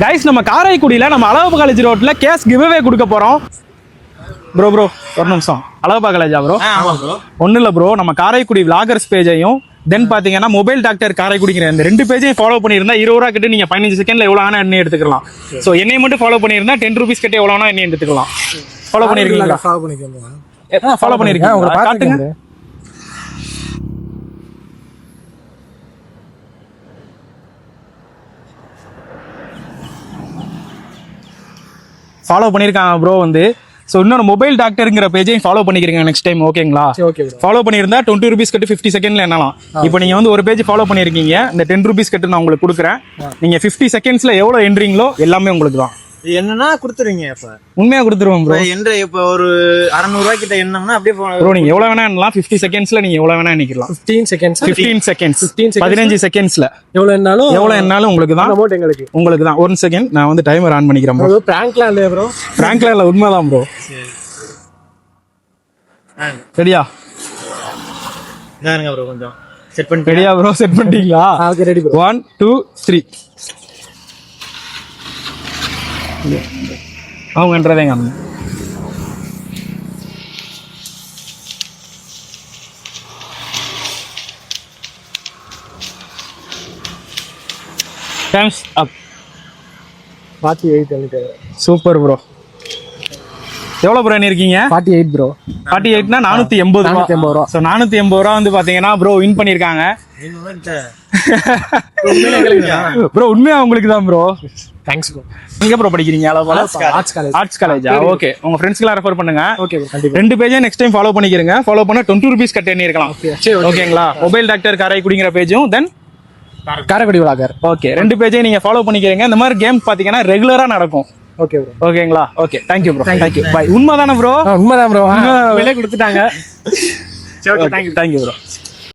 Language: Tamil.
கைஸ் நம்ம காரைக்குடியில நம்ம அழகப்பா காலேஜ் ரோட்ல கேஸ் கிவ்அவே கொடுக்க போறோம். ப்ரோ ஒரு நிமிஷம். அழகப்பா காலேஜா ப்ரோ? ஒன்றும் இல்லை ப்ரோ, நம்ம காரைக்குடி விளாகர்ஸ் பேஜையும் தென் பார்த்தீங்கன்னா மொபைல் டாக்டர் காரைக்குடிங்கிற இந்த 2 பேஜையும் ஃபாலோ பண்ணியிருந்தா 20 ரூபா கிட்ட நீங்கள் 15 செகண்ட்ல எவ்வளோ ஆனால் எண்ணெய் எடுத்துக்கலாம். ஸோ எண்ணெய் மட்டும் ஃபாலோ பண்ணியிருந்தா 10 ரூபீஸ் கிட்ட எவ்வளோ ஆனால் எண்ணெய் எடுத்துக்கலாம். ஃபாலோ பண்ணியிருக்கீங்களா? ஃபாலோ பண்ணியிருக்கீங்க காட்டுங்க. ஃபாலோ பண்ணியிருக்காங்க ப்ரோ வந்து. ஸோ இன்னொரு மொபைல் டாக்டருங்கிற பேஜையும் ஃபாலோ பண்ணிக்கிறீங்க நெக்ஸ்ட் டைம், ஓகேங்களா? ஃபாலோ பண்ணியிருந்தா 20 ரூபீஸ் கட்டு 50 செகண்ட்ல என்னலாம். இப்போ நீங்கள் வந்து ஒரு பேஜ் ஃபாலோ பண்ணியிருக்கீங்க, இந்த 10 ரூபீஸ் கட்டு நான் உங்களுக்கு கொடுக்குறேன். நீங்கள் 50 செகண்ட்ஸ்ல எவ்வளோ எண்றீங்களோ எல்லாமே உங்களுக்கு தான். என்னன்னா கொடுத்துருவீங்க? இப்ப உண்மையா கொடுத்துருவோம் ப்ரோ. இப்ப ஒரு 600 ரூபாய் கிட்ட என்னன்னா அப்படியே ப்ரோ நீங்க எவ்வளவு வேணா எண்ணலாம். 50 செகண்ட்ஸ்ல நீங்க எவ்வளவு வேணா எண்ணிக்கலாம். 15 செகண்ட்ஸ் 15 செகண்ட்ஸ்ல எவ்வளவு எண்ணாலும் உங்களுக்கு தான். உங்களுக்கு தான். 1 செகண்ட் நான் வந்து டைமர் ஆன் பண்ணிக்கிறேன் ப்ரோ. பிராங்க்லாம் இல்ல ப்ரோ, பிராங்க்லாம் இல்ல, உண்மைதான் ப்ரோ. ரெடியா? ப்ரோ கொஞ்சம் செட் பண்ணி ரெடியா ப்ரோ? செட் பண்ணிட்டீங்களா? Okay ready bro. 1 2 3 அவங்கன்றதே டைம்ஸ் அப். 48 சூப்பர் ப்ரோ. எவ்வளவு ப்ரோ இருக்கீங்க? 48 ப்ரோ. 48னா 480 ரூபா. ஸோ 480 ரூபா வந்து பாத்தீங்கன்னா ப்ரோ வின் பண்ணிருக்காங்க ப்ரோ. உண்மையா உங்களுக்கு தான் ப்ரோ. Thanks bro. எங்க ப்ரோ படிக்கிறீங்க? Arts college. ஓகே, உங்க ஃப்ரெண்ட்ஸ்க்குலாம் ரெஃபர் பண்ணுங்க. ஓகே கண்டிப்பா. 2 பேஜையும் நெக்ஸ்ட் டைம் ஃபாலோ பண்ணிக்கிறீங்க. ஃபாலோ பண்ணா 20 ரூபீஸ் கட் பண்ணி இருக்கலாம். ஓகேங்களா? மொபைல் டாக்டர் காரைக்குடிங்கிற பேஜும் தென் காரைக்குடி விளாகர். ஓகே, 2 பேஜையும் நீங்க ஃபாலோ பண்ணிக்கிறீங்க. இந்த மாதிரி கேம் பாத்தீங்கன்னா ரெகுலரா நடக்கும். Okay bro. ஓகேங்களா? Okay, thank you bro. Thank you bye. உண்மைதானே ப்ரோ? உண்மைதான் ப்ரோ. விலை கொடுத்துட்டாங்க. Thank you bro.